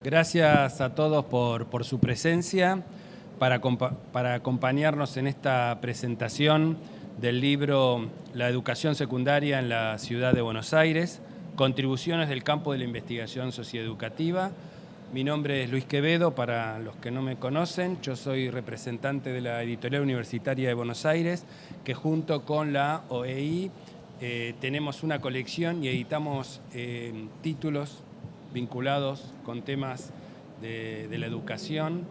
Gracias a todos por su presencia, para acompañarnos en esta presentación del libro La educación secundaria en la ciudad de Buenos Aires, contribuciones del campo de la investigación socioeducativa. Mi nombre es Luis Quevedo, para los que no me conocen, yo soy representante de la Editorial Universitaria de Buenos Aires, que junto con la OEI tenemos una colección y editamos títulos vinculados con temas de la educación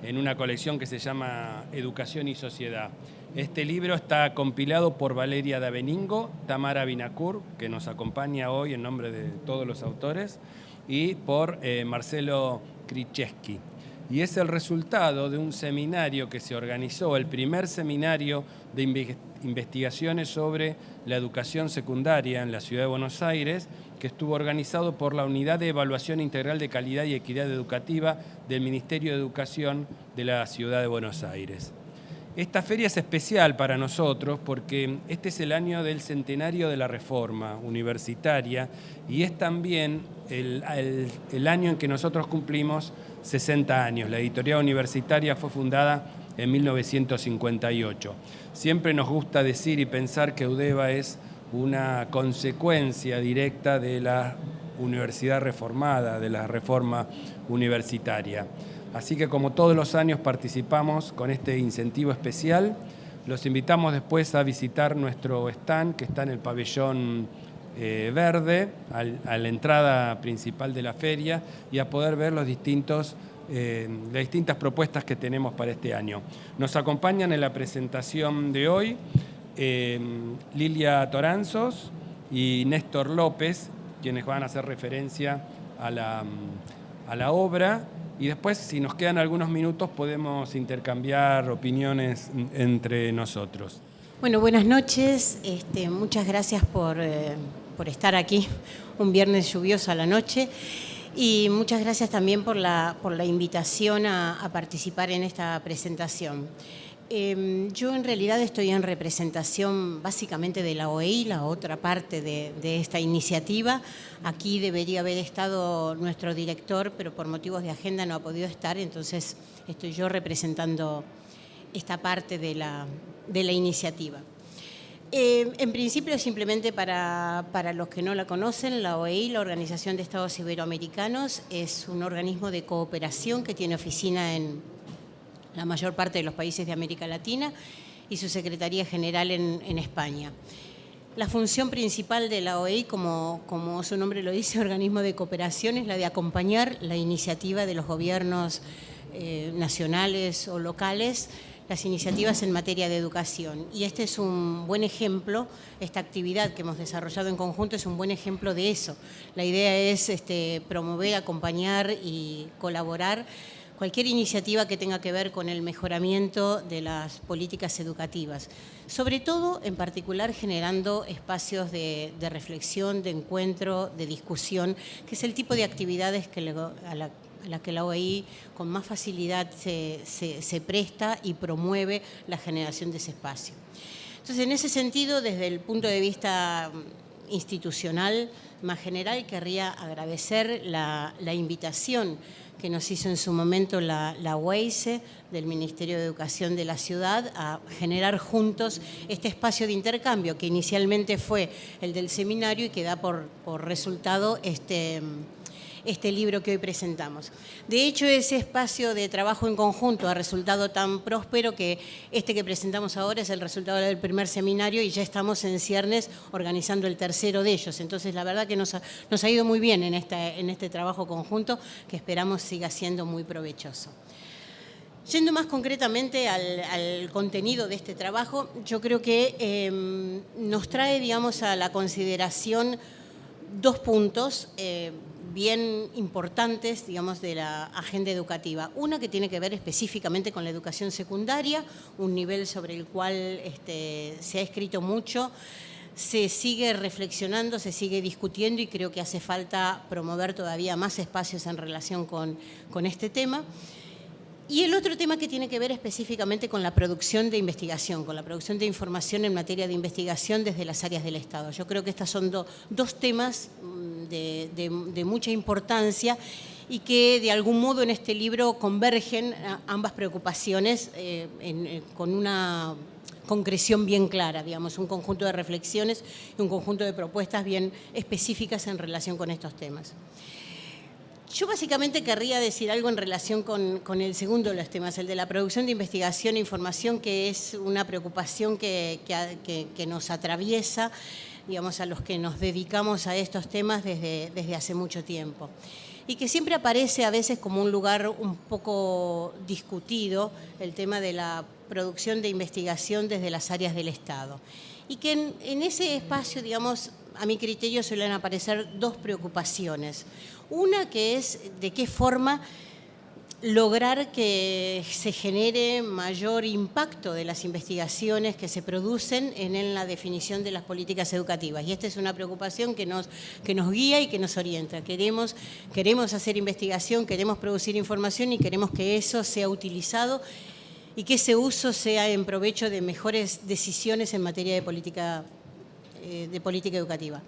en una colección que se llama Educación y Sociedad. Este libro está compilado por Valeria Daveningo, Tamara Binacur, que nos acompaña hoy en nombre de todos los autores, y por Marcelo Krzyzewski. Y es el resultado de un seminario que se organizó, el primer seminario de investigaciones sobre la educación secundaria en la ciudad de Buenos Aires, que estuvo organizado por la Unidad de Evaluación Integral de Calidad y Equidad Educativa del Ministerio de Educación de la ciudad de Buenos Aires. Esta feria es especial para nosotros porque este es el año del centenario de la reforma universitaria y es también el año en que nosotros cumplimos 60 años. La editorial universitaria fue fundada en 1958. Siempre nos gusta decir y pensar que UDEVA es una consecuencia directa de la universidad reformada, de la reforma universitaria. Así que como todos los años participamos con este incentivo especial, los invitamos después a visitar nuestro stand que está en el pabellón verde, a la entrada principal de la feria, y a poder ver las distintas propuestas que tenemos para este año. Nos acompañan en la presentación de hoy Lilia Toranzos y Néstor López, quienes van a hacer referencia a la obra, y después, si nos quedan algunos minutos, podemos intercambiar opiniones entre nosotros. Bueno, buenas noches. Muchas gracias por estar aquí un viernes lluvioso a la noche. Y muchas gracias también por la invitación a participar en esta presentación. Yo en realidad estoy en representación básicamente de la OEI, la otra parte de esta iniciativa. Aquí debería haber estado nuestro director, pero por motivos de agenda no ha podido estar, entonces estoy yo representando esta parte de la iniciativa. En principio, simplemente para los que no la conocen, la OEI, la Organización de Estados Iberoamericanos, es un organismo de cooperación que tiene oficina en la mayor parte de los países de América Latina y su Secretaría General en España. La función principal de la OEI, como su nombre lo dice, organismo de cooperación, es la de acompañar la iniciativa de los gobiernos nacionales o locales, las iniciativas en materia de educación. Y este es un buen ejemplo, esta actividad que hemos desarrollado en conjunto es un buen ejemplo de eso. La idea es promover, acompañar y colaborar cualquier iniciativa que tenga que ver con el mejoramiento de las políticas educativas, sobre todo, en particular, generando espacios de reflexión, de encuentro, de discusión, que es el tipo de actividades a la que la OEI con más facilidad se presta y promueve la generación de ese espacio. Entonces, en ese sentido, desde el punto de vista institucional más general, querría agradecer la invitación que nos hizo en su momento la UEICE del Ministerio de Educación de la ciudad a generar juntos este espacio de intercambio que inicialmente fue el del seminario y que da por resultado este libro que hoy presentamos. De hecho, ese espacio de trabajo en conjunto ha resultado tan próspero que este que presentamos ahora es el resultado del primer seminario y ya estamos en ciernes organizando el tercero de ellos. Entonces, la verdad que nos ha ido muy bien en este trabajo conjunto que esperamos siga siendo muy provechoso. Yendo más concretamente al contenido de este trabajo, yo creo que nos trae, digamos, a la consideración dos puntos bien importantes, digamos, de la agenda educativa. Una que tiene que ver específicamente con la educación secundaria, un nivel sobre el cual se ha escrito mucho, se sigue reflexionando, se sigue discutiendo y creo que hace falta promover todavía más espacios en relación con este tema. Y el otro tema que tiene que ver específicamente con la producción de investigación, con la producción de información en materia de investigación desde las áreas del Estado. Yo creo que estos son dos temas de mucha importancia y que de algún modo en este libro convergen ambas preocupaciones con una concreción bien clara, digamos, un conjunto de reflexiones y un conjunto de propuestas bien específicas en relación con estos temas. Yo básicamente querría decir algo en relación con el segundo de los temas, el de la producción de investigación e información, que es una preocupación que nos atraviesa, digamos, a los que nos dedicamos a estos temas desde hace mucho tiempo. Y que siempre aparece a veces como un lugar un poco discutido, el tema de la producción de investigación desde las áreas del Estado. Y que en ese espacio, digamos, a mi criterio suelen aparecer dos preocupaciones. Una que es de qué forma lograr que se genere mayor impacto de las investigaciones que se producen en la definición de las políticas educativas. Y esta es una preocupación que nos guía y que nos orienta. Queremos hacer investigación, queremos producir información y queremos que eso sea utilizado y que ese uso sea en provecho de mejores decisiones en materia de política educativa.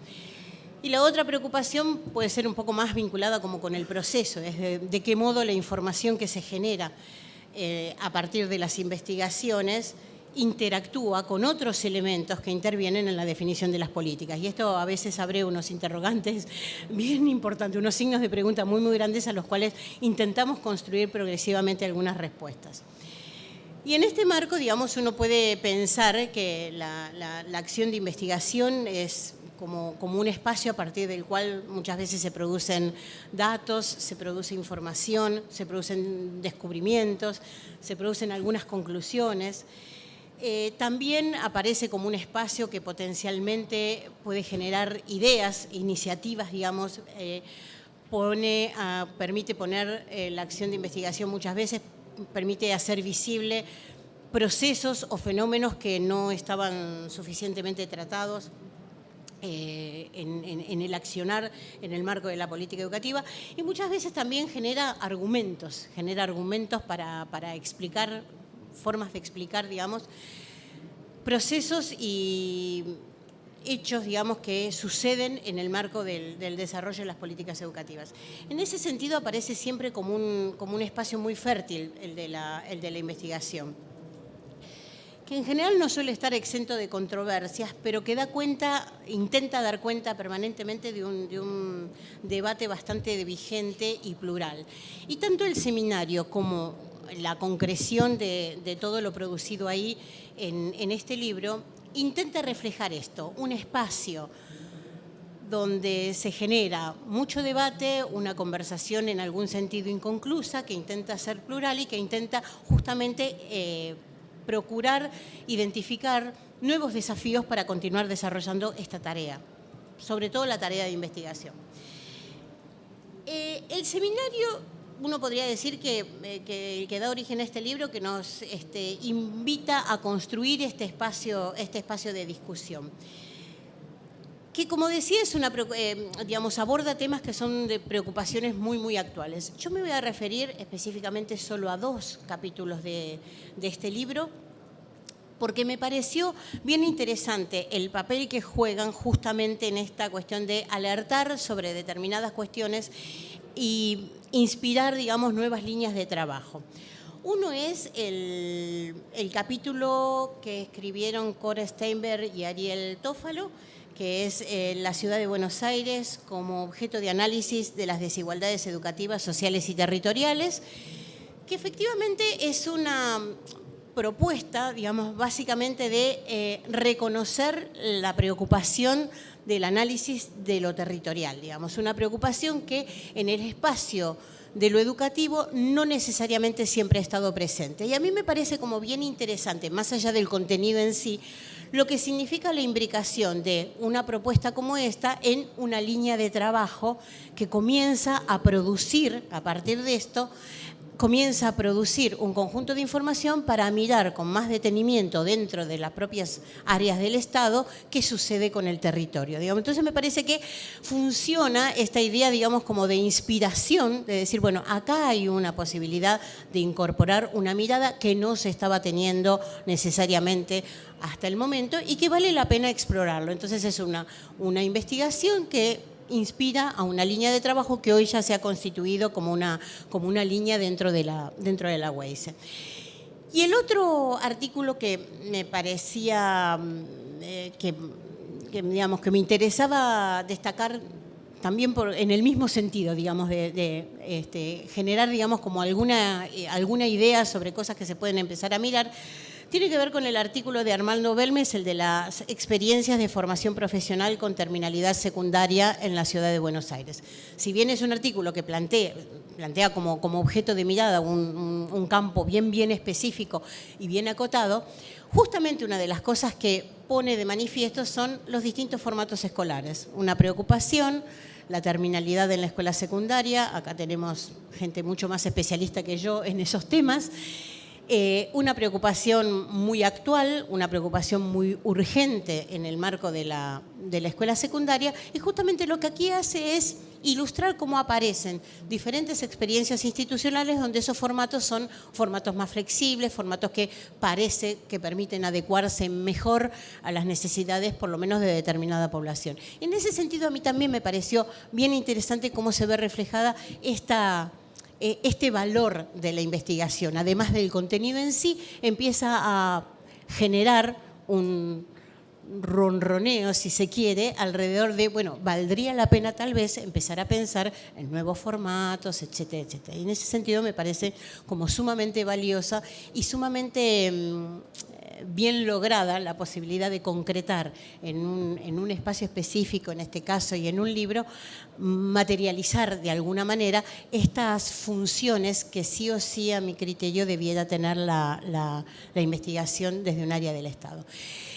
Y la otra preocupación puede ser un poco más vinculada como con el proceso, es de qué modo la información que se genera a partir de las investigaciones interactúa con otros elementos que intervienen en la definición de las políticas. Y esto a veces abre unos interrogantes bien importantes, unos signos de pregunta muy, muy grandes a los cuales intentamos construir progresivamente algunas respuestas. Y en este marco, digamos, uno puede pensar que la acción de investigación es como un espacio a partir del cual muchas veces se producen datos, se produce información, se producen descubrimientos, se producen algunas conclusiones. También aparece como un espacio que potencialmente puede generar ideas, iniciativas, digamos, permite poner la acción de investigación muchas veces, permite hacer visible procesos o fenómenos que no estaban suficientemente tratados en el accionar en el marco de la política educativa, y muchas veces también genera argumentos para explicar, formas de explicar, digamos, procesos y hechos, digamos, que suceden en el marco del desarrollo de las políticas educativas. En ese sentido aparece siempre como un espacio muy fértil el de la investigación, que en general no suele estar exento de controversias, pero que intenta dar cuenta permanentemente de un debate bastante vigente y plural. Y tanto el seminario como la concreción de todo lo producido ahí en este libro intenta reflejar esto, un espacio donde se genera mucho debate, una conversación en algún sentido inconclusa, que intenta ser plural y que intenta justamente procurar identificar nuevos desafíos para continuar desarrollando esta tarea, sobre todo la tarea de investigación. El seminario, uno podría decir que da origen a este libro, que nos invita a construir este espacio de discusión, que, como decía, aborda temas que son de preocupaciones muy, muy actuales. Yo me voy a referir específicamente solo a dos capítulos de este libro, porque me pareció bien interesante el papel que juegan justamente en esta cuestión de alertar sobre determinadas cuestiones y inspirar, digamos, nuevas líneas de trabajo. Uno es el capítulo que escribieron Cora Steinberg y Ariel Tófalo, que es la ciudad de Buenos Aires como objeto de análisis de las desigualdades educativas, sociales y territoriales, que efectivamente es una propuesta, digamos, básicamente de reconocer la preocupación del análisis de lo territorial, digamos, una preocupación que en el espacio de lo educativo no necesariamente siempre ha estado presente. Y a mí me parece como bien interesante, más allá del contenido en sí, lo que significa la imbricación de una propuesta como esta en una línea de trabajo que comienza a producir, a partir de esto, comienza a producir un conjunto de información para mirar con más detenimiento dentro de las propias áreas del Estado qué sucede con el territorio. Digamos. Entonces me parece que funciona esta idea, digamos, como de inspiración, de decir, bueno, acá hay una posibilidad de incorporar una mirada que no se estaba teniendo necesariamente hasta el momento y que vale la pena explorarlo. Entonces es una investigación que inspira a una línea de trabajo que hoy ya se ha constituido como una línea dentro de la UEISE. Y el otro artículo que me parecía digamos, que me interesaba destacar también en el mismo sentido, digamos, de generar, digamos, como alguna idea sobre cosas que se pueden empezar a mirar, tiene que ver con el artículo de Armando Belmes, el de las experiencias de formación profesional con terminalidad secundaria en la ciudad de Buenos Aires. Si bien es un artículo que plantea como objeto de mirada un campo bien específico y bien acotado, justamente una de las cosas que pone de manifiesto son los distintos formatos escolares. Una preocupación, la terminalidad en la escuela secundaria, acá tenemos gente mucho más especialista que yo en esos temas, una preocupación muy actual, una preocupación muy urgente en el marco de la escuela secundaria, y justamente lo que aquí hace es ilustrar cómo aparecen diferentes experiencias institucionales donde esos formatos son formatos más flexibles, formatos que parece que permiten adecuarse mejor a las necesidades, por lo menos de determinada población. En ese sentido, a mí también me pareció bien interesante cómo se ve reflejada este valor de la investigación, además del contenido en sí, empieza a generar un ronroneo, si se quiere, alrededor de, bueno, valdría la pena tal vez empezar a pensar en nuevos formatos, etcétera, etcétera. Y en ese sentido me parece como sumamente valiosa y sumamente bien lograda la posibilidad de concretar en un espacio específico, en este caso, y en un libro, materializar de alguna manera estas funciones que sí o sí, a mi criterio, debiera tener la investigación desde un área del Estado.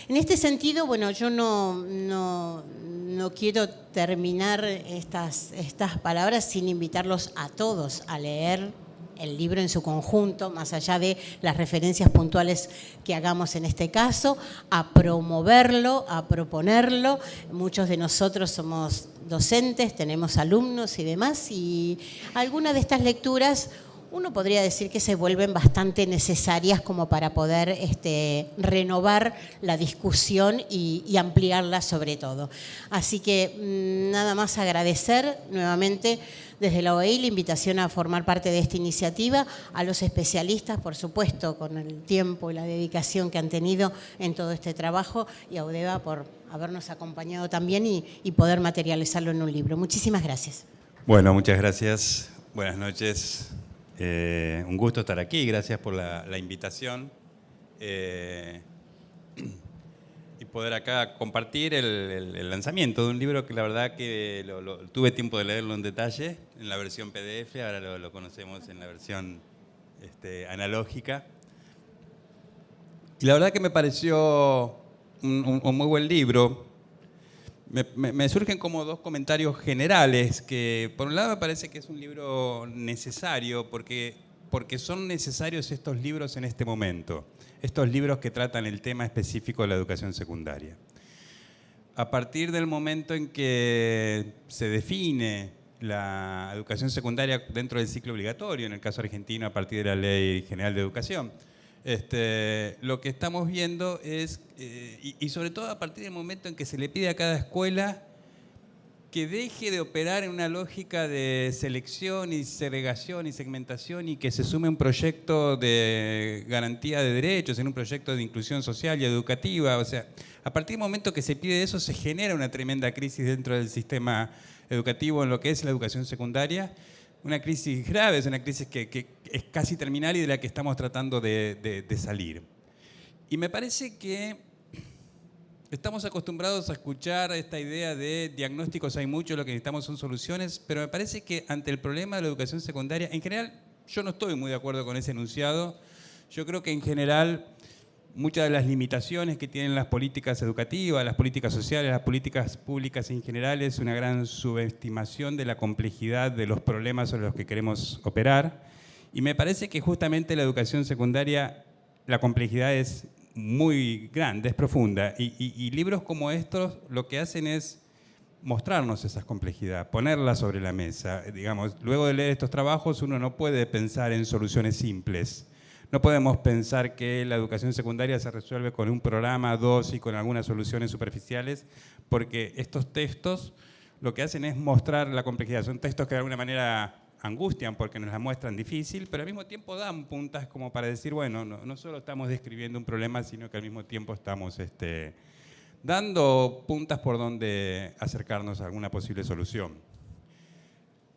En este sentido, bueno, yo no quiero terminar estas palabras sin invitarlos a todos a leer el libro en su conjunto, más allá de las referencias puntuales que hagamos en este caso, a promoverlo, a proponerlo. Muchos de nosotros somos docentes, tenemos alumnos y demás, y algunas de estas lecturas uno podría decir que se vuelven bastante necesarias como para poder renovar la discusión y ampliarla sobre todo. Así que nada más agradecer nuevamente desde la OEI la invitación a formar parte de esta iniciativa, a los especialistas, por supuesto, con el tiempo y la dedicación que han tenido en todo este trabajo, y a Udeva por habernos acompañado también y poder materializarlo en un libro. Muchísimas gracias. Bueno, muchas gracias. Buenas noches. Un gusto estar aquí. Gracias por la invitación. Y poder acá compartir el lanzamiento de un libro que la verdad que tuve tiempo de leerlo en detalle en la versión PDF, ahora lo conocemos en la versión analógica. Y la verdad que me pareció un muy buen libro. Me surgen como dos comentarios generales, que por un lado me parece que es un libro necesario, porque son necesarios estos libros en este momento, estos libros que tratan el tema específico de la educación secundaria. A partir del momento en que se define la educación secundaria dentro del ciclo obligatorio, en el caso argentino a partir de la Ley General de Educación, lo que estamos viendo es, y sobre todo a partir del momento en que se le pide a cada escuela que deje de operar en una lógica de selección y segregación y segmentación y que se sume un proyecto de garantía de derechos, en un proyecto de inclusión social y educativa. O sea, a partir del momento que se pide eso, se genera una tremenda crisis dentro del sistema educativo en lo que es la educación secundaria. Una crisis grave, es una crisis que es casi terminal y de la que estamos tratando de salir. Y me parece que estamos acostumbrados a escuchar esta idea de diagnósticos hay mucho, lo que necesitamos son soluciones, pero me parece que ante el problema de la educación secundaria, en general, yo no estoy muy de acuerdo con ese enunciado. Yo creo que en general muchas de las limitaciones que tienen las políticas educativas, las políticas sociales, las políticas públicas en general es una gran subestimación de la complejidad de los problemas sobre los que queremos operar. Y me parece que justamente la educación secundaria, la complejidad es muy grande, es profunda. Y libros como estos lo que hacen es mostrarnos esa complejidad, ponerla sobre la mesa. Digamos, luego de leer estos trabajos uno no puede pensar en soluciones simples. No podemos pensar que la educación secundaria se resuelve con un programa, dos y con algunas soluciones superficiales, porque estos textos lo que hacen es mostrar la complejidad. Son textos que de alguna manera angustian porque nos la muestran difícil, pero al mismo tiempo dan puntas como para decir, bueno, no solo estamos describiendo un problema, sino que al mismo tiempo estamos dando puntas por donde acercarnos a alguna posible solución.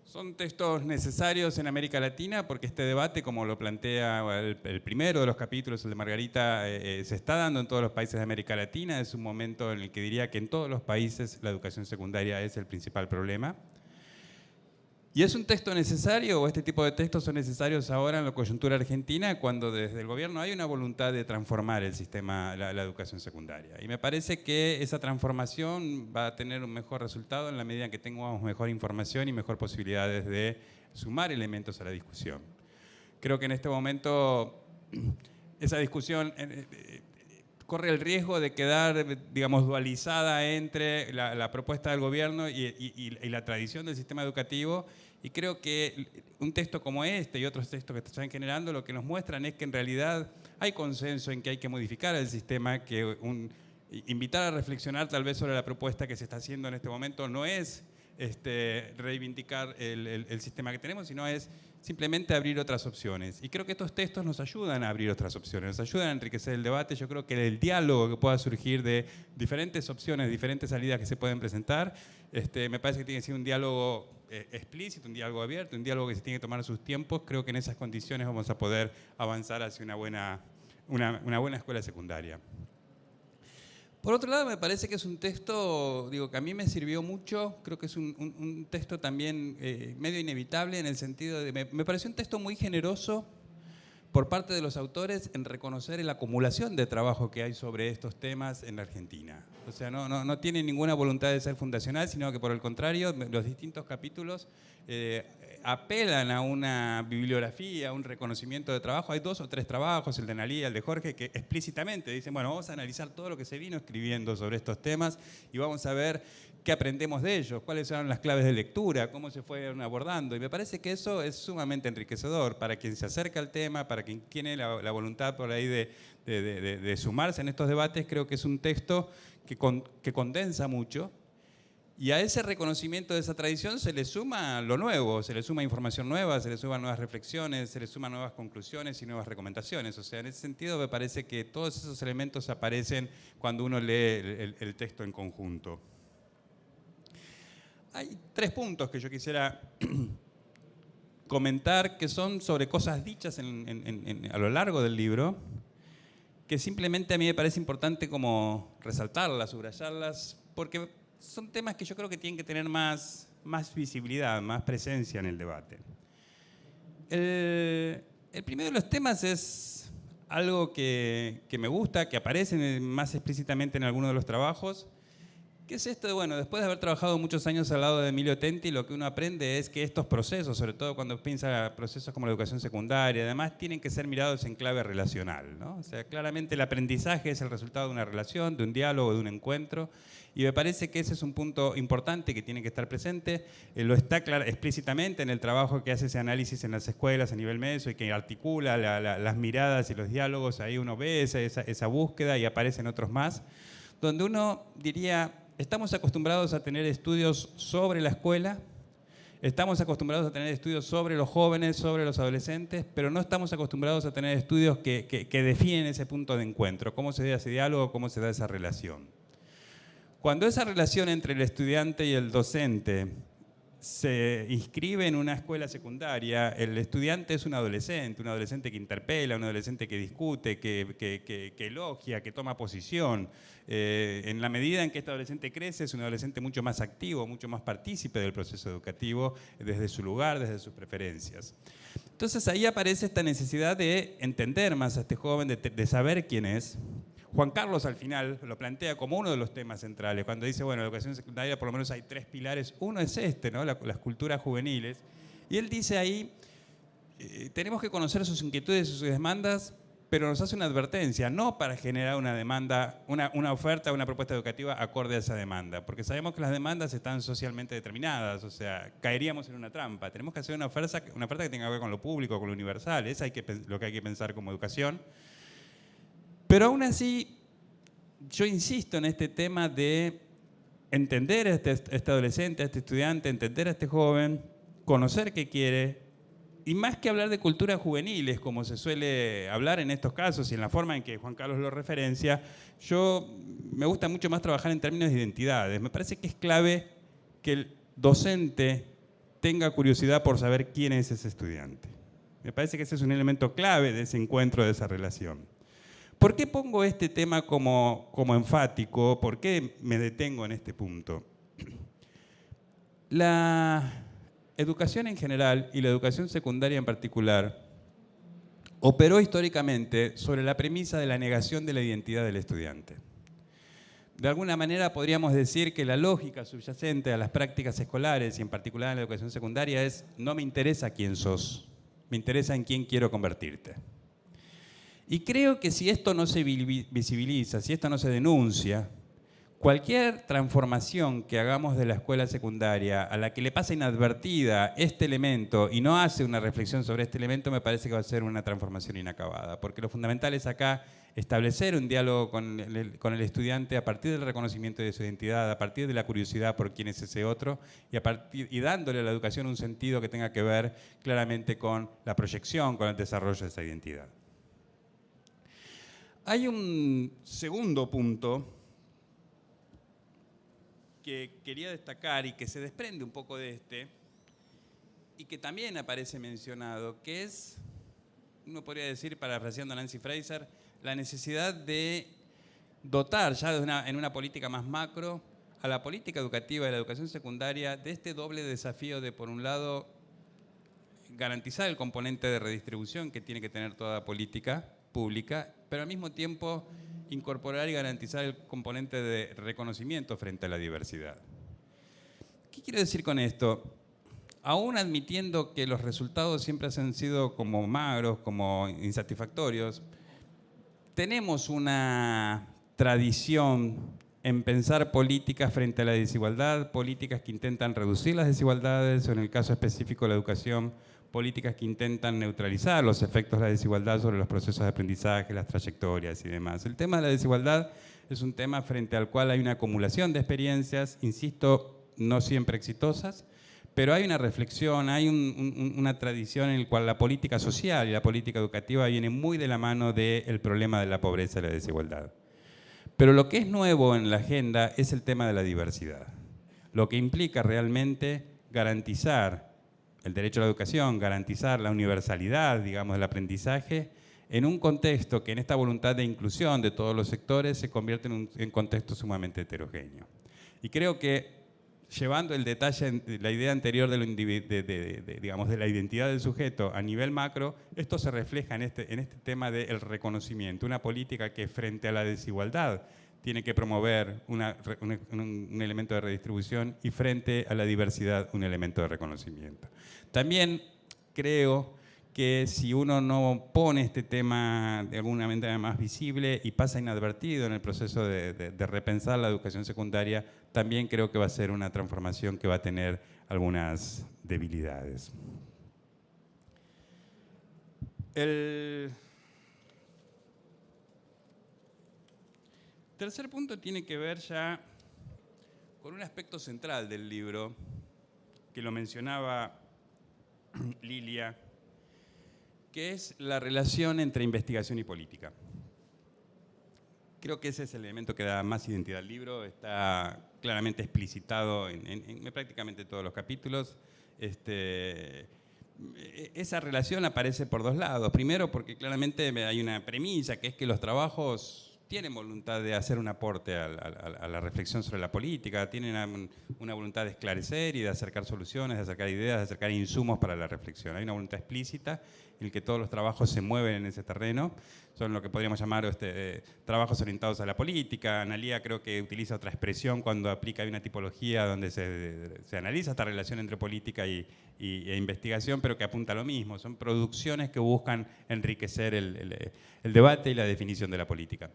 Son textos necesarios en América Latina porque este debate, como lo plantea el primero de los capítulos, el de Margarita, se está dando en todos los países de América Latina. Es un momento en el que diría que en todos los países la educación secundaria es el principal problema. ¿Y es un texto necesario o este tipo de textos son necesarios ahora en la coyuntura argentina cuando desde el gobierno hay una voluntad de transformar el sistema, la educación secundaria? Y me parece que esa transformación va a tener un mejor resultado en la medida en que tengamos mejor información y mejor posibilidades de sumar elementos a la discusión. Creo que en este momento esa discusión corre el riesgo de quedar, digamos, dualizada entre la propuesta del gobierno y la tradición del sistema educativo. Y creo que un texto como este y otros textos que se están generando lo que nos muestran es que en realidad hay consenso en que hay que modificar el sistema, que invitar a reflexionar tal vez sobre la propuesta que se está haciendo en este momento no es reivindicar el sistema que tenemos, sino es simplemente abrir otras opciones. Y creo que estos textos nos ayudan a abrir otras opciones, nos ayudan a enriquecer el debate. Yo creo que el diálogo que pueda surgir de diferentes opciones, diferentes salidas que se pueden presentar, me parece que tiene que ser un diálogo explícito, un diálogo abierto, un diálogo que se tiene que tomar sus tiempos. Creo que en esas condiciones vamos a poder avanzar hacia una buena escuela secundaria. Por otro lado, me parece que es un texto, que a mí me sirvió mucho. Creo que es un texto también medio inevitable en el sentido de... Me pareció un texto muy generoso por parte de los autores en reconocer la acumulación de trabajo que hay sobre estos temas en la Argentina. O sea, no tiene ninguna voluntad de ser fundacional, sino que por el contrario, los distintos capítulos apelan a una bibliografía, a un reconocimiento de trabajo. Hay 2 o 3 trabajos, el de Analía, el de Jorge, que explícitamente dicen, bueno, vamos a analizar todo lo que se vino escribiendo sobre estos temas y vamos a ver qué aprendemos de ellos, cuáles eran las claves de lectura, cómo se fueron abordando. Y me parece que eso es sumamente enriquecedor para quien se acerca al tema, para quien tiene la voluntad por ahí de sumarse en estos debates. Creo que es un texto que condensa mucho. Y a ese reconocimiento de esa tradición se le suma lo nuevo, se le suma información nueva, se le suman nuevas reflexiones, se le suman nuevas conclusiones y nuevas recomendaciones. O sea, en ese sentido me parece que todos esos elementos aparecen cuando uno lee el texto en conjunto. Hay 3 puntos que yo quisiera comentar que son sobre cosas dichas a lo largo del libro, que simplemente a mí me parece importante como resaltarlas, subrayarlas, porque son temas que yo creo que tienen que tener más visibilidad, más presencia en el debate. El primero de los temas es algo que me gusta, que aparece más explícitamente en algunos de los trabajos, que es esto de, bueno, después de haber trabajado muchos años al lado de Emilio Tenti, lo que uno aprende es que estos procesos, sobre todo cuando piensa procesos como la educación secundaria, además tienen que ser mirados en clave relacional, ¿no? O sea, claramente el aprendizaje es el resultado de una relación, de un diálogo, de un encuentro, y me parece que ese es un punto importante que tiene que estar presente. Lo está explícitamente en el trabajo que hace ese análisis en las escuelas a nivel meso y que articula las miradas y los diálogos. Ahí uno ve esa búsqueda y aparecen otros más, donde uno diría... Estamos acostumbrados a tener estudios sobre la escuela, estamos acostumbrados a tener estudios sobre los jóvenes, sobre los adolescentes, pero no estamos acostumbrados a tener estudios que definen ese punto de encuentro, cómo se da ese diálogo, cómo se da esa relación. Cuando esa relación entre el estudiante y el docente se inscribe en una escuela secundaria, el estudiante es un adolescente que interpela, un adolescente que discute, que elogia, que toma posición. En la medida en que este adolescente crece, es un adolescente mucho más activo, mucho más partícipe del proceso educativo, desde su lugar, desde sus preferencias. Entonces ahí aparece esta necesidad de entender más a este joven, de saber quién es. Juan Carlos al final lo plantea como uno de los temas centrales, cuando dice, bueno, en la educación secundaria por lo menos hay 3 pilares. Uno es ¿no? Las culturas juveniles. Y él dice ahí, tenemos que conocer sus inquietudes y sus demandas, pero nos hace una advertencia, no para generar una demanda, una oferta, una propuesta educativa acorde a esa demanda, porque sabemos que las demandas están socialmente determinadas, o sea, caeríamos en una trampa. Tenemos que hacer una oferta que tenga que ver con lo público, con lo universal. Es lo que hay que pensar como educación. Pero aún así, yo insisto en este tema de entender a este adolescente, a este estudiante, entender a este joven, conocer qué quiere, y más que hablar de culturas juveniles, como se suele hablar en estos casos y en la forma en que Juan Carlos lo referencia, me gusta mucho más trabajar en términos de identidades. Me parece que es clave que el docente tenga curiosidad por saber quién es ese estudiante. Me parece que ese es un elemento clave de ese encuentro, de esa relación. ¿Por qué pongo este tema como enfático? ¿Por qué me detengo en este punto? La educación en general y la educación secundaria en particular operó históricamente sobre la premisa de la negación de la identidad del estudiante. De alguna manera podríamos decir que la lógica subyacente a las prácticas escolares y en particular en la educación secundaria es: no me interesa quién sos, me interesa en quién quiero convertirte. Y creo que si esto no se visibiliza, si esto no se denuncia, cualquier transformación que hagamos de la escuela secundaria a la que le pasa inadvertida este elemento y no hace una reflexión sobre este elemento, me parece que va a ser una transformación inacabada. Porque lo fundamental es acá establecer un diálogo con el estudiante a partir del reconocimiento de su identidad, a partir de la curiosidad por quién es ese otro y dándole a la educación un sentido que tenga que ver claramente con la proyección, con el desarrollo de esa identidad. Hay un segundo punto que quería destacar y que se desprende un poco de este y que también aparece mencionado, que es, uno podría decir, parafraseando a Nancy Fraser, la necesidad de dotar ya en una política más macro a la política educativa y la educación secundaria de este doble desafío de, por un lado, garantizar el componente de redistribución que tiene que tener toda política pública, pero al mismo tiempo incorporar y garantizar el componente de reconocimiento frente a la diversidad. ¿Qué quiero decir con esto? Aún admitiendo que los resultados siempre han sido como magros, como insatisfactorios, tenemos una tradición en pensar políticas frente a la desigualdad, políticas que intentan reducir las desigualdades, o en el caso específico de la educación, políticas que intentan neutralizar los efectos de la desigualdad sobre los procesos de aprendizaje, las trayectorias y demás. El tema de la desigualdad es un tema frente al cual hay una acumulación de experiencias, insisto, no siempre exitosas, pero hay una reflexión, hay una tradición en la cual la política social y la política educativa vienen muy de la mano del problema de la pobreza y la desigualdad. Pero lo que es nuevo en la agenda es el tema de la diversidad, lo que implica realmente garantizar el derecho a la educación, garantizar la universalidad, digamos, del aprendizaje, en un contexto que en esta voluntad de inclusión de todos los sectores se convierte en un contexto sumamente heterogéneo. Y creo que, llevando el detalle, la idea anterior digamos, de la identidad del sujeto a nivel macro, esto se refleja en este tema del reconocimiento, una política que frente a la desigualdad tiene que promover un elemento de redistribución y frente a la diversidad un elemento de reconocimiento. También creo que si uno no pone este tema de alguna manera más visible y pasa inadvertido en el proceso de repensar la educación secundaria, también creo que va a ser una transformación que va a tener algunas debilidades. El tercer punto tiene que ver ya con un aspecto central del libro, que lo mencionaba Lilia, que es la relación entre investigación y política. Creo que ese es el elemento que da más identidad al libro, está claramente explicitado en prácticamente todos los capítulos. Esa relación aparece por dos lados. Primero, porque claramente hay una premisa, que es que los trabajos tienen voluntad de hacer un aporte a la reflexión sobre la política, tienen una voluntad de esclarecer y de acercar soluciones, de acercar ideas, de acercar insumos para la reflexión. Hay una voluntad explícita en la que todos los trabajos se mueven en ese terreno. Son lo que podríamos llamar trabajos orientados a la política. Analía creo que utiliza otra expresión cuando aplica una tipología donde se analiza esta relación entre política e investigación, pero que apunta a lo mismo. Son producciones que buscan enriquecer el debate y la definición de la política.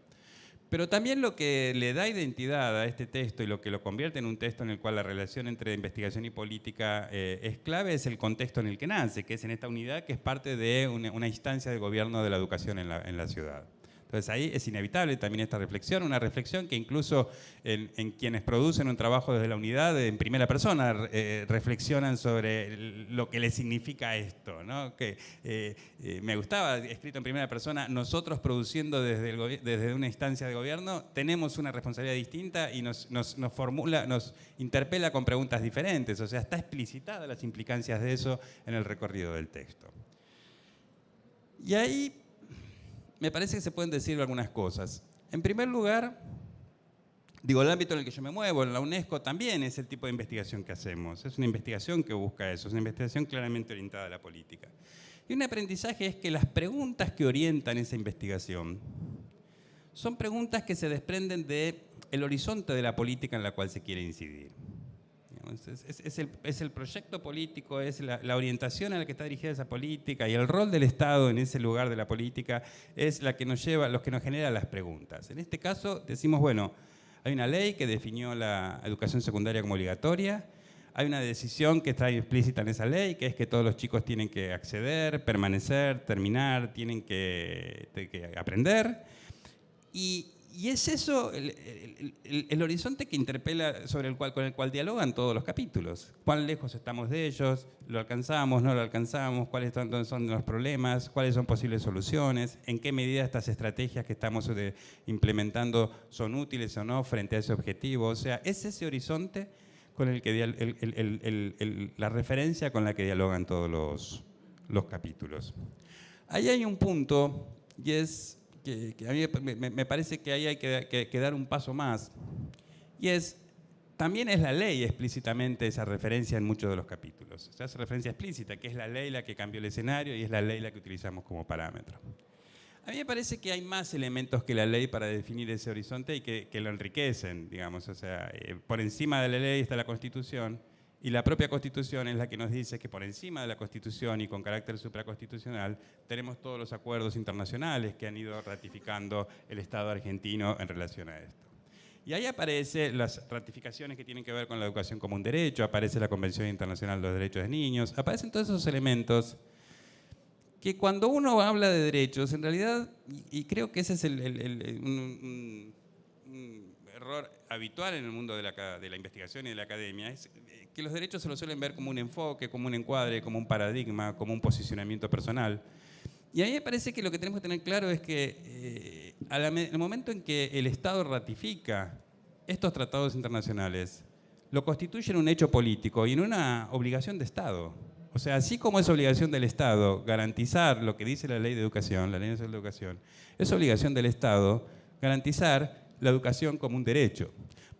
Pero también lo que le da identidad a este texto y lo que lo convierte en un texto en el cual la relación entre investigación y política es clave es el contexto en el que nace, que es en esta unidad que es parte de una instancia de gobierno de la educación en la ciudad, Entonces ahí es inevitable también esta reflexión, una reflexión que incluso en quienes producen un trabajo desde la unidad en primera persona reflexionan sobre lo que les significa esto, ¿no? Que me gustaba, escrito en primera persona, nosotros produciendo desde una instancia de gobierno tenemos una responsabilidad distinta y nos interpela con preguntas diferentes, o sea, está explicitada las implicancias de eso en el recorrido del texto. Y ahí me parece que se pueden decir algunas cosas. En primer lugar, digo, el ámbito en el que yo me muevo, en la UNESCO, también es el tipo de investigación que hacemos. Es una investigación que busca eso, es una investigación claramente orientada a la política. Y un aprendizaje es que las preguntas que orientan esa investigación son preguntas que se desprenden del horizonte de la política en la cual se quiere incidir. Es el proyecto político, es la orientación a la que está dirigida esa política y el rol del Estado en ese lugar de la política es la que nos lleva, los que nos genera las preguntas. En este caso decimos, bueno, hay una ley que definió la educación secundaria como obligatoria, hay una decisión que está implícita en esa ley, que es que todos los chicos tienen que acceder, permanecer, terminar, tienen que aprender. Y es eso el horizonte que interpela, con el cual dialogan todos los capítulos. ¿Cuán lejos estamos de ellos? ¿Lo alcanzamos? ¿No lo alcanzamos? ¿Cuáles son los problemas? ¿Cuáles son posibles soluciones? ¿En qué medida estas estrategias que estamos implementando son útiles o no frente a ese objetivo? O sea, es ese horizonte con el que la referencia con la que dialogan todos los capítulos. Ahí hay un punto, y es que a mí me parece que ahí hay que dar un paso más, y también es la ley explícitamente esa referencia en muchos de los capítulos. Se hace referencia explícita, que es la ley la que cambió el escenario y es la ley la que utilizamos como parámetro. A mí me parece que hay más elementos que la ley para definir ese horizonte y que lo enriquecen, digamos. O sea, por encima de la ley está la Constitución, y la propia Constitución es la que nos dice que por encima de la Constitución y con carácter supraconstitucional tenemos todos los acuerdos internacionales que han ido ratificando el Estado argentino en relación a esto. Y ahí aparecen las ratificaciones que tienen que ver con la educación como un derecho, aparece la Convención Internacional de los Derechos de Niños, aparecen todos esos elementos que cuando uno habla de derechos, en realidad, y creo que ese es un error habitual en el mundo de la investigación y de la academia, es que los derechos se los suelen ver como un enfoque, como un encuadre, como un paradigma, como un posicionamiento personal. Y a mí me parece que lo que tenemos que tener claro es que al momento en que el Estado ratifica estos tratados internacionales, lo constituye en un hecho político y en una obligación de Estado. O sea, así como es obligación del Estado garantizar lo que dice la Ley de Educación, la Ley Nacional de Educación, es obligación del Estado garantizar la educación como un derecho.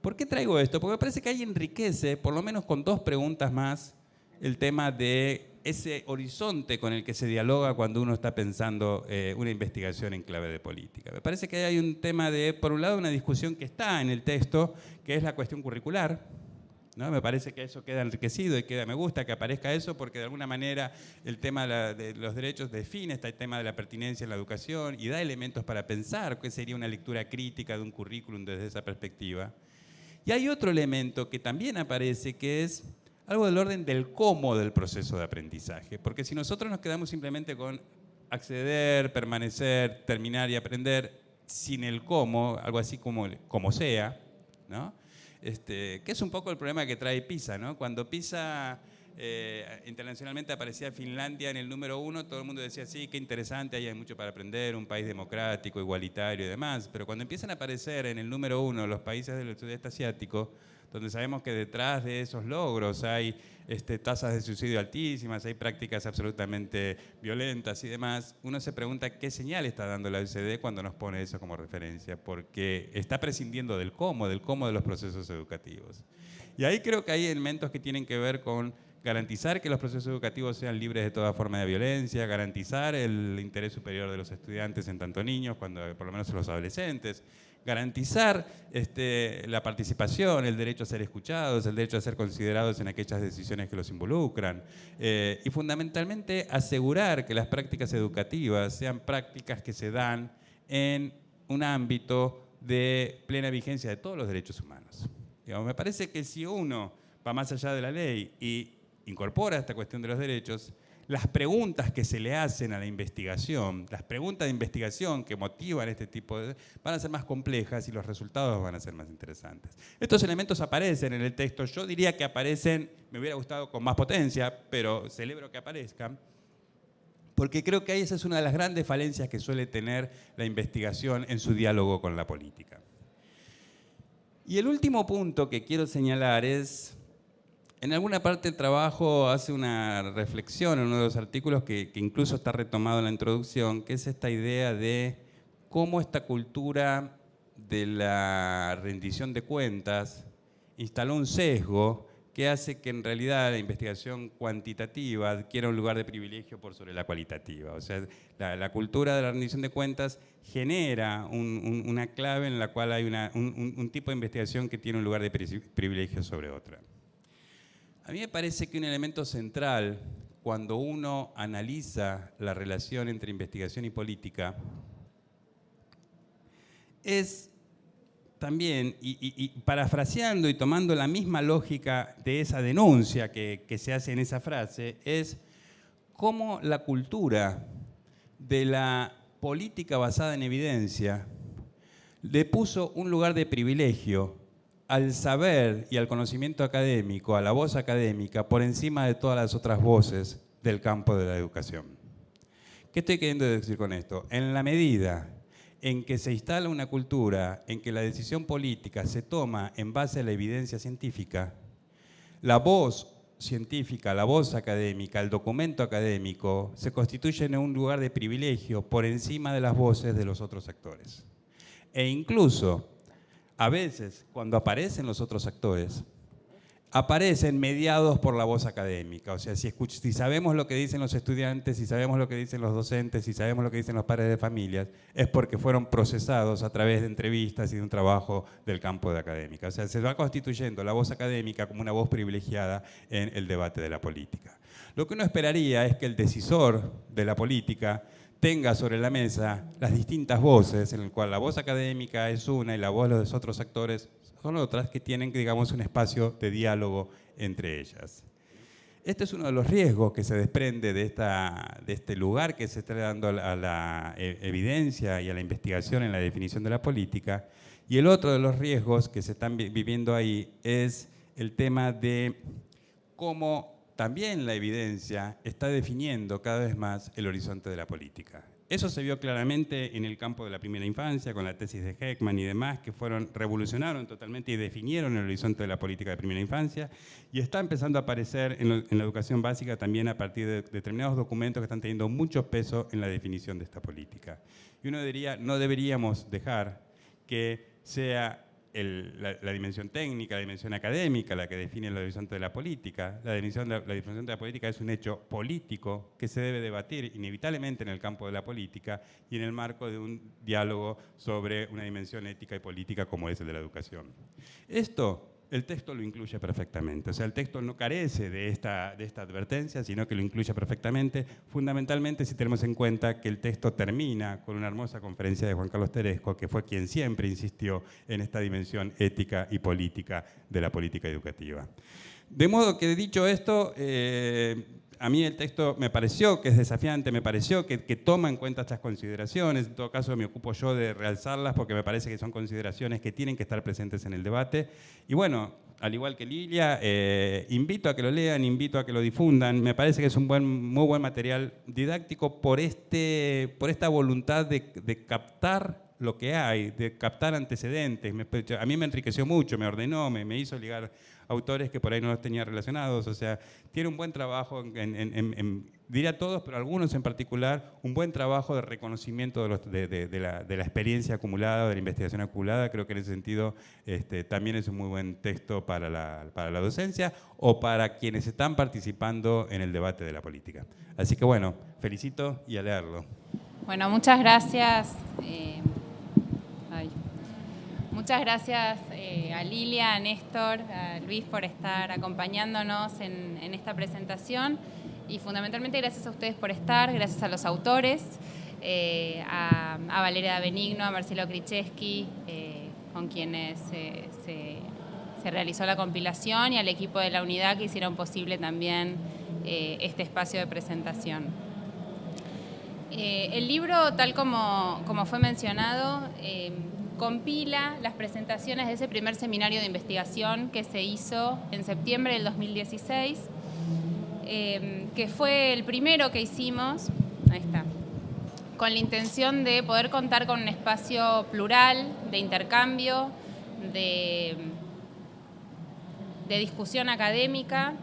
¿Por qué traigo esto? Porque me parece que ahí enriquece, por lo menos con dos preguntas más, el tema de ese horizonte con el que se dialoga cuando uno está pensando una investigación en clave de política. Me parece que hay un tema de, por un lado, una discusión que está en el texto, que es la cuestión curricular, ¿no? Me parece que eso queda enriquecido y me gusta que aparezca eso porque de alguna manera el tema de los derechos define este tema de la pertinencia en la educación y da elementos para pensar qué sería una lectura crítica de un currículum desde esa perspectiva. Y hay otro elemento que también aparece que es algo del orden del cómo del proceso de aprendizaje, porque si nosotros nos quedamos simplemente con acceder, permanecer, terminar y aprender sin el cómo, algo así como sea, ¿no? Que es un poco el problema que trae PISA, ¿no? Cuando PISA internacionalmente aparecía Finlandia en el número 1, todo el mundo decía, sí, qué interesante, ahí hay mucho para aprender, un país democrático, igualitario y demás, pero cuando empiezan a aparecer en el número 1 los países del sudeste asiático, donde sabemos que detrás de esos logros hay tasas de suicidio altísimas, hay prácticas absolutamente violentas y demás, uno se pregunta qué señal está dando la OECD cuando nos pone eso como referencia, porque está prescindiendo del cómo de los procesos educativos. Y ahí creo que hay elementos que tienen que ver con garantizar que los procesos educativos sean libres de toda forma de violencia, garantizar el interés superior de los estudiantes en tanto niños, por lo menos en los adolescentes, garantizar la participación, el derecho a ser escuchados, el derecho a ser considerados en aquellas decisiones que los involucran y fundamentalmente asegurar que las prácticas educativas sean prácticas que se dan en un ámbito de plena vigencia de todos los derechos humanos. Digamos, me parece que si uno va más allá de la ley y incorpora esta cuestión de los derechos, las preguntas que se le hacen a la investigación, las preguntas de investigación que motivan este tipo de... van a ser más complejas y los resultados van a ser más interesantes. Estos elementos aparecen en el texto, yo diría que aparecen, me hubiera gustado con más potencia, pero celebro que aparezcan, porque creo que esa es una de las grandes falencias que suele tener la investigación en su diálogo con la política. Y el último punto que quiero señalar es... En alguna parte del trabajo hace una reflexión en uno de los artículos que incluso está retomado en la introducción, que es esta idea de cómo esta cultura de la rendición de cuentas instaló un sesgo que hace que en realidad la investigación cuantitativa adquiera un lugar de privilegio por sobre la cualitativa. O sea, la cultura de la rendición de cuentas genera una clave en la cual hay un tipo de investigación que tiene un lugar de privilegio sobre otra. A mí me parece que un elemento central cuando uno analiza la relación entre investigación y política es también, y parafraseando y tomando la misma lógica de esa denuncia que se hace en esa frase, es cómo la cultura de la política basada en evidencia le puso un lugar de privilegio al saber y al conocimiento académico, a la voz académica, por encima de todas las otras voces del campo de la educación. ¿Qué estoy queriendo decir con esto? En la medida en que se instala una cultura en que la decisión política se toma en base a la evidencia científica, la voz científica, la voz académica, el documento académico se constituyen en un lugar de privilegio por encima de las voces de los otros actores. E incluso, a veces, cuando aparecen los otros actores, aparecen mediados por la voz académica. O sea, si sabemos lo que dicen los estudiantes, si sabemos lo que dicen los docentes, si sabemos lo que dicen los padres de familias, es porque fueron procesados a través de entrevistas y de un trabajo del campo de académica. O sea, se va constituyendo la voz académica como una voz privilegiada en el debate de la política. Lo que uno esperaría es que el decisor de la política tenga sobre la mesa las distintas voces, en el cual la voz académica es una y la voz de los otros actores son otras, que tienen, digamos, un espacio de diálogo entre ellas. Este es uno de los riesgos que se desprende de este lugar que se está dando a la evidencia y a la investigación en la definición de la política. Y el otro de los riesgos que se están viviendo ahí es el tema de cómo también la evidencia está definiendo cada vez más el horizonte de la política. Eso se vio claramente en el campo de la primera infancia, con la tesis de Heckman y demás, que revolucionaron totalmente y definieron el horizonte de la política de primera infancia, y está empezando a aparecer en la educación básica también a partir de determinados documentos que están teniendo mucho peso en la definición de esta política. Y uno diría, no deberíamos dejar que sea la dimensión técnica, la dimensión académica, la que define el horizonte de la política. La definición de la política es un hecho político que se debe debatir inevitablemente en el campo de la política y en el marco de un diálogo sobre una dimensión ética y política como es el de la educación. Esto, el texto lo incluye perfectamente. O sea, el texto no carece de esta advertencia, sino que lo incluye perfectamente, fundamentalmente si tenemos en cuenta que el texto termina con una hermosa conferencia de Juan Carlos Tereszko, que fue quien siempre insistió en esta dimensión ética y política de la política educativa. De modo que, dicho esto, a mí el texto me pareció que es desafiante, me pareció que toma en cuenta estas consideraciones. En todo caso, me ocupo yo de realzarlas porque me parece que son consideraciones que tienen que estar presentes en el debate. Y bueno, al igual que Lilia, invito a que lo lean, invito a que lo difundan. Me parece que es un muy buen material didáctico por esta voluntad de captar lo que hay, de captar antecedentes. A mí me enriqueció mucho, me ordenó, me hizo ligar autores que por ahí no los tenía relacionados. O sea, tiene un buen trabajo, diría todos, pero algunos en particular, un buen trabajo de reconocimiento de la experiencia acumulada, de la investigación acumulada. Creo que en ese sentido también es un muy buen texto para la docencia o para quienes están participando en el debate de la política. Así que bueno, felicito y a leerlo. Bueno, muchas gracias. Muchas gracias a Lilia, a Néstor, a Luis por estar acompañándonos en esta presentación y fundamentalmente gracias a ustedes por estar, gracias a los autores, a Valeria Benigno, a Marcelo Krichevsky, con quienes se realizó la compilación, y al equipo de la unidad que hicieron posible también este espacio de presentación. El libro, tal como fue mencionado, compila las presentaciones de ese primer seminario de investigación que se hizo en septiembre del 2016, que fue el primero que hicimos, ahí está, con la intención de poder contar con un espacio plural, de intercambio, de discusión académica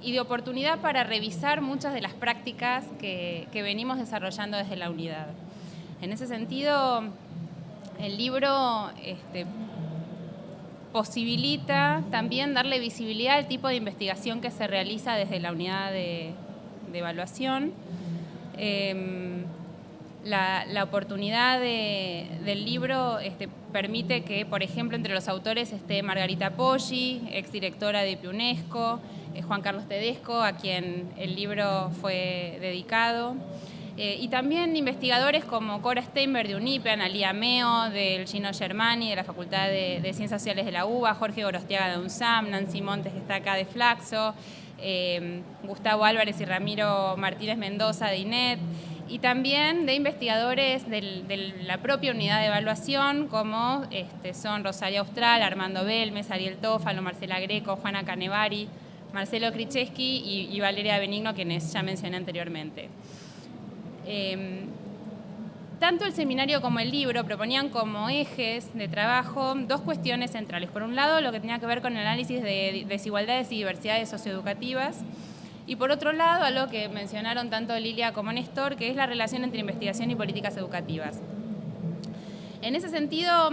y de oportunidad para revisar muchas de las prácticas que venimos desarrollando desde la unidad. En ese sentido, el libro posibilita también darle visibilidad al tipo de investigación que se realiza desde la unidad de evaluación. La oportunidad del libro permite que, por ejemplo, entre los autores esté Margarita Poggi, exdirectora de UNESCO, Juan Carlos Tedesco, a quien el libro fue dedicado, y también investigadores como Cora Steinberg de UNIPE, Analía Meo del Gino Germani de la Facultad de Ciencias Sociales de la UBA, Jorge Gorostiaga de UNSAM, Nancy Montes, que está acá, de Flaxo, Gustavo Álvarez y Ramiro Martínez Mendoza de INET, y también de investigadores de la propia unidad de evaluación, como son Rosario Austral, Armando Belmes, Ariel Tófalo, Marcela Greco, Juana Canevari, Marcelo Krzyzewski y Valeria Benigno, quienes ya mencioné anteriormente. Tanto el seminario como el libro proponían como ejes de trabajo dos cuestiones centrales. Por un lado, lo que tenía que ver con el análisis de desigualdades y diversidades socioeducativas, y por otro lado, algo que mencionaron tanto Lilia como Néstor, que es la relación entre investigación y políticas educativas. En ese sentido,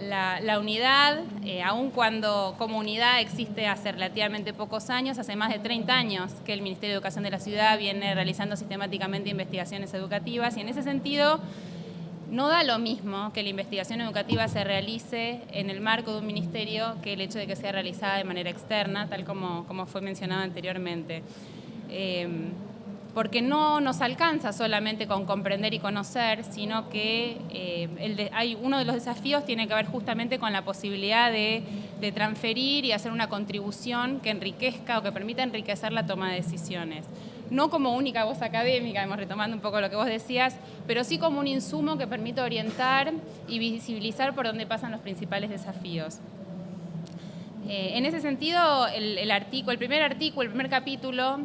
la unidad, aun cuando como unidad existe hace relativamente pocos años, hace más de 30 años que el Ministerio de Educación de la ciudad viene realizando sistemáticamente investigaciones educativas, y en ese sentido no da lo mismo que la investigación educativa se realice en el marco de un ministerio que el hecho de que sea realizada de manera externa, tal como fue mencionado anteriormente. Porque no nos alcanza solamente con comprender y conocer, sino que uno de los desafíos tiene que ver justamente con la posibilidad de transferir y hacer una contribución que enriquezca o que permita enriquecer la toma de decisiones. No como única voz académica, retomando un poco lo que vos decías, pero sí como un insumo que permite orientar y visibilizar por dónde pasan los principales desafíos. En ese sentido, el primer capítulo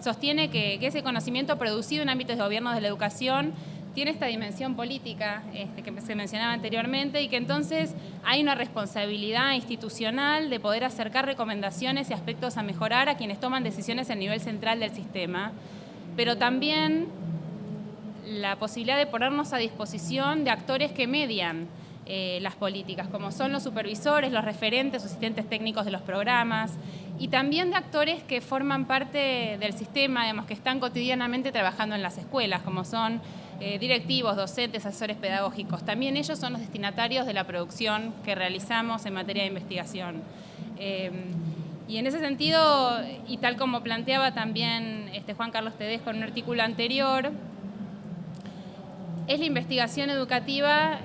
sostiene que ese conocimiento producido en ámbitos de gobierno de la educación tiene esta dimensión política que se mencionaba anteriormente, y que entonces hay una responsabilidad institucional de poder acercar recomendaciones y aspectos a mejorar a quienes toman decisiones a nivel central del sistema, pero también la posibilidad de ponernos a disposición de actores que median las políticas, como son los supervisores, los referentes, asistentes técnicos de los programas, y también de actores que forman parte del sistema, que están cotidianamente trabajando en las escuelas, como son directivos, docentes, asesores pedagógicos. También ellos son los destinatarios de la producción que realizamos en materia de investigación. Y en ese sentido, y tal como planteaba también Juan Carlos Tedesco en un artículo anterior, es la investigación educativa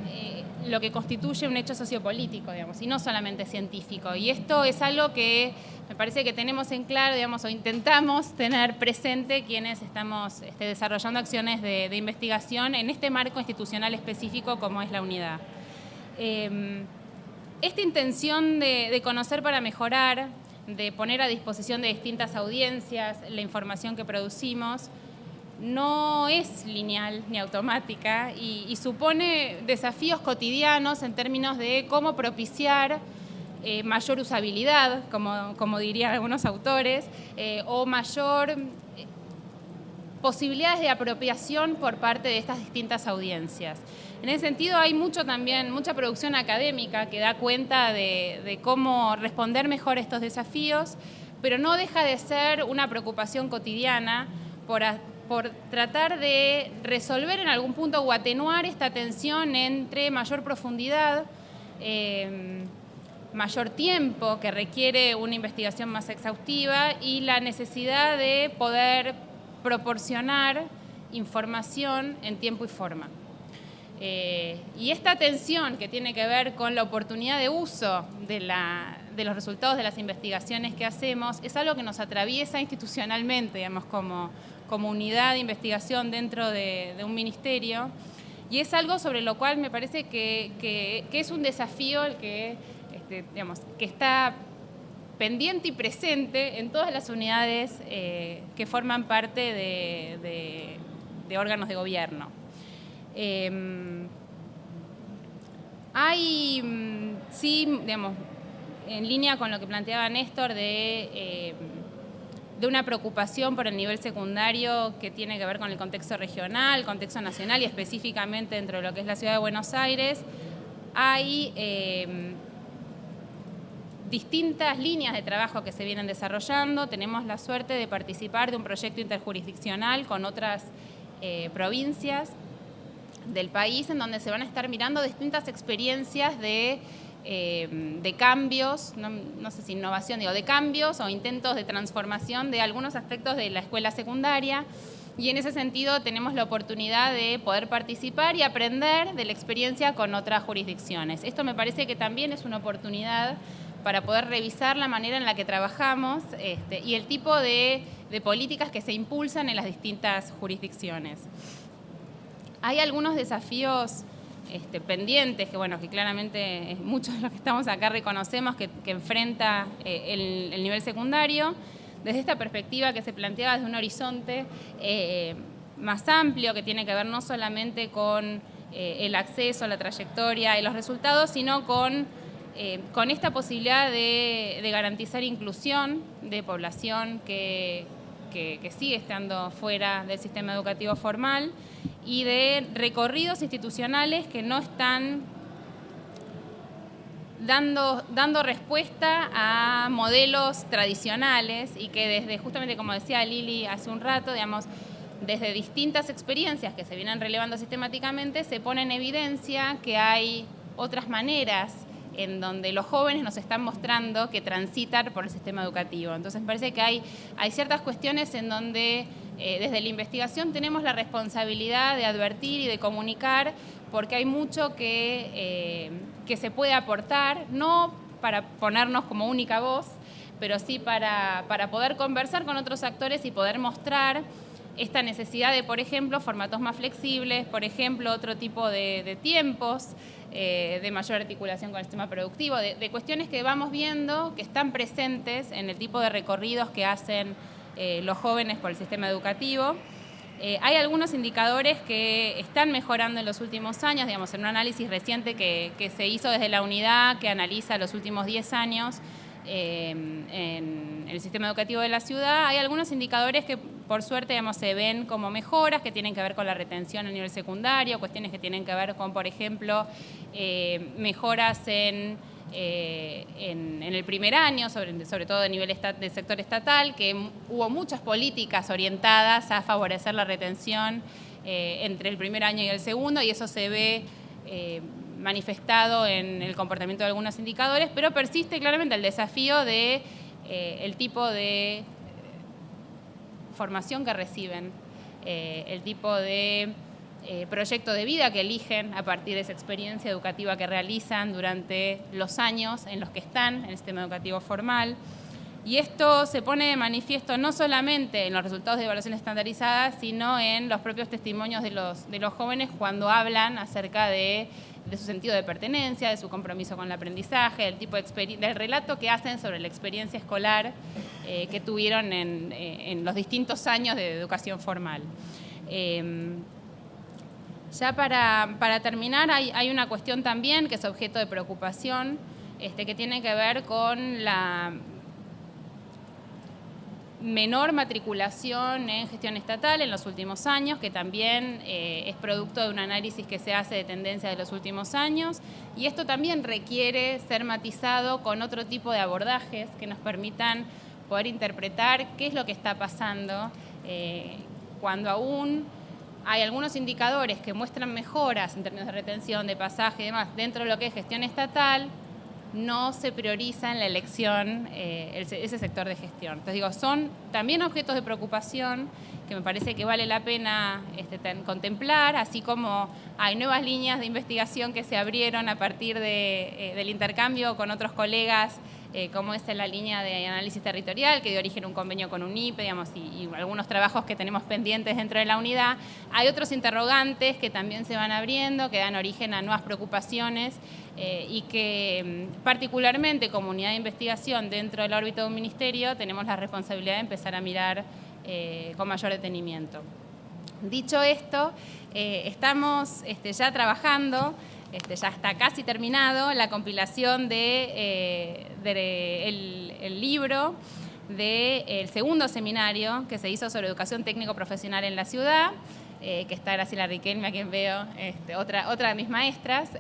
lo que constituye un hecho sociopolítico, y no solamente científico. Y esto es algo que me parece que tenemos en claro, o intentamos tener presente quienes estamos desarrollando acciones de investigación en este marco institucional específico como es la unidad. Esta intención de conocer para mejorar, de poner a disposición de distintas audiencias la información que producimos, no es lineal ni automática y supone desafíos cotidianos en términos de cómo propiciar mayor usabilidad, como dirían algunos autores, o mayor posibilidades de apropiación por parte de estas distintas audiencias. En ese sentido hay mucha producción académica que da cuenta de cómo responder mejor a estos desafíos, pero no deja de ser una preocupación cotidiana por tratar de resolver en algún punto o atenuar esta tensión entre mayor profundidad, mayor tiempo que requiere una investigación más exhaustiva, y la necesidad de poder proporcionar información en tiempo y forma. Y esta tensión que tiene que ver con la oportunidad de uso de los resultados de las investigaciones que hacemos es algo que nos atraviesa institucionalmente, digamos, como unidad de investigación dentro de un ministerio. Y es algo sobre lo cual me parece que es un desafío el que, digamos, que está pendiente y presente en todas las unidades que forman parte de órganos de gobierno. Hay, sí, digamos, en línea con lo que planteaba Néstor de una preocupación por el nivel secundario que tiene que ver con el contexto regional, el contexto nacional y específicamente dentro de lo que es la ciudad de Buenos Aires, hay distintas líneas de trabajo que se vienen desarrollando. Tenemos la suerte de participar de un proyecto interjurisdiccional con otras provincias del país en donde se van a estar mirando distintas experiencias de cambios, no sé si innovación, digo, de cambios o intentos de transformación de algunos aspectos de la escuela secundaria. Y en ese sentido tenemos la oportunidad de poder participar y aprender de la experiencia con otras jurisdicciones. Esto me parece que también es una oportunidad para poder revisar la manera en la que trabajamos y el tipo de políticas que se impulsan en las distintas jurisdicciones. Hay algunos desafíos pendientes que, bueno, que claramente muchos de los que estamos acá reconocemos que enfrenta el nivel secundario, desde esta perspectiva que se planteaba desde un horizonte más amplio, que tiene que ver no solamente con el acceso, la trayectoria y los resultados, sino con esta posibilidad de garantizar inclusión de población que sigue estando fuera del sistema educativo formal y de recorridos institucionales que no están dando respuesta a modelos tradicionales y que desde, justamente como decía Lili hace un rato, digamos, desde distintas experiencias que se vienen relevando sistemáticamente, se pone en evidencia que hay otras maneras en donde los jóvenes nos están mostrando que transitan por el sistema educativo. Entonces me parece que hay ciertas cuestiones en donde desde la investigación tenemos la responsabilidad de advertir y de comunicar, porque hay mucho que se puede aportar, no para ponernos como única voz, pero sí para poder conversar con otros actores y poder mostrar esta necesidad de, por ejemplo, formatos más flexibles, por ejemplo, otro tipo de tiempos, de mayor articulación con el sistema productivo, de cuestiones que vamos viendo que están presentes en el tipo de recorridos que hacen los jóvenes por el sistema educativo. Hay algunos indicadores que están mejorando en los últimos años, digamos, en un análisis reciente que se hizo desde la unidad que analiza los últimos 10 años en el sistema educativo de la ciudad. Hay algunos indicadores que, por suerte, digamos, se ven como mejoras que tienen que ver con la retención a nivel secundario, cuestiones que tienen que ver con, por ejemplo, mejoras en el primer año, sobre todo a nivel del sector estatal, que hubo muchas políticas orientadas a favorecer la retención entre el primer año y el segundo, y eso se ve manifestado en el comportamiento de algunos indicadores, pero persiste claramente el desafío de el tipo de formación que reciben, el tipo de proyecto de vida que eligen a partir de esa experiencia educativa que realizan durante los años en los que están en el sistema educativo formal. Y esto se pone de manifiesto no solamente en los resultados de evaluación estandarizadas, sino en los propios testimonios de los jóvenes cuando hablan acerca de su sentido de pertenencia, de su compromiso con el aprendizaje, del tipo del relato que hacen sobre la experiencia escolar que tuvieron en los distintos años de educación formal. Ya para terminar, hay una cuestión también que es objeto de preocupación, que tiene que ver con la menor matriculación en gestión estatal en los últimos años, que también es producto de un análisis que se hace de tendencia de los últimos años, y esto también requiere ser matizado con otro tipo de abordajes que nos permitan poder interpretar qué es lo que está pasando cuando aún hay algunos indicadores que muestran mejoras en términos de retención, de pasaje y demás dentro de lo que es gestión estatal. no se prioriza en la elección ese sector de gestión. Entonces digo, son también objetos de preocupación que me parece que vale la pena contemplar, así como hay nuevas líneas de investigación que se abrieron a partir del intercambio con otros colegas, como es en la línea de análisis territorial, que dio origen a un convenio con UNIPE, digamos, y algunos trabajos que tenemos pendientes dentro de la unidad. Hay otros interrogantes que también se van abriendo, que dan origen a nuevas preocupaciones y que particularmente como unidad de investigación dentro del órbita de un ministerio tenemos la responsabilidad de empezar a mirar con mayor detenimiento. Dicho esto, estamos ya trabajando, ya está casi terminado, la compilación del libro del segundo seminario que se hizo sobre educación técnico-profesional en la ciudad, que está Graciela Riquelme, a quien veo, otra de mis maestras.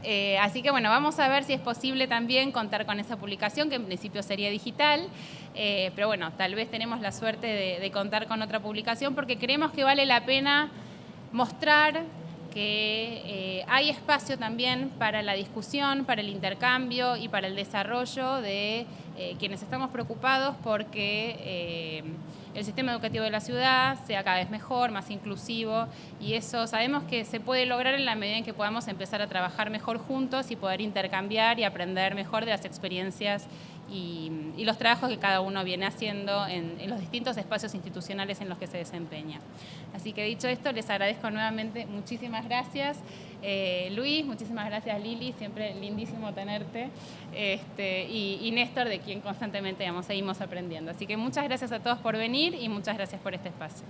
Así que bueno, vamos a ver si es posible también contar con esa publicación, que en principio sería digital, pero bueno, tal vez tenemos la suerte de contar con otra publicación, porque creemos que vale la pena mostrar que hay espacio también para la discusión, para el intercambio y para el desarrollo de quienes estamos preocupados porque el sistema educativo de la ciudad sea cada vez mejor, más inclusivo, y eso sabemos que se puede lograr en la medida en que podamos empezar a trabajar mejor juntos y poder intercambiar y aprender mejor de las experiencias y los trabajos que cada uno viene haciendo en los distintos espacios institucionales en los que se desempeña. Así que dicho esto, les agradezco nuevamente, muchísimas gracias Luis, muchísimas gracias Lili, siempre lindísimo tenerte, y Néstor, de quien constantemente seguimos aprendiendo. Así que muchas gracias a todos por venir y muchas gracias por este espacio.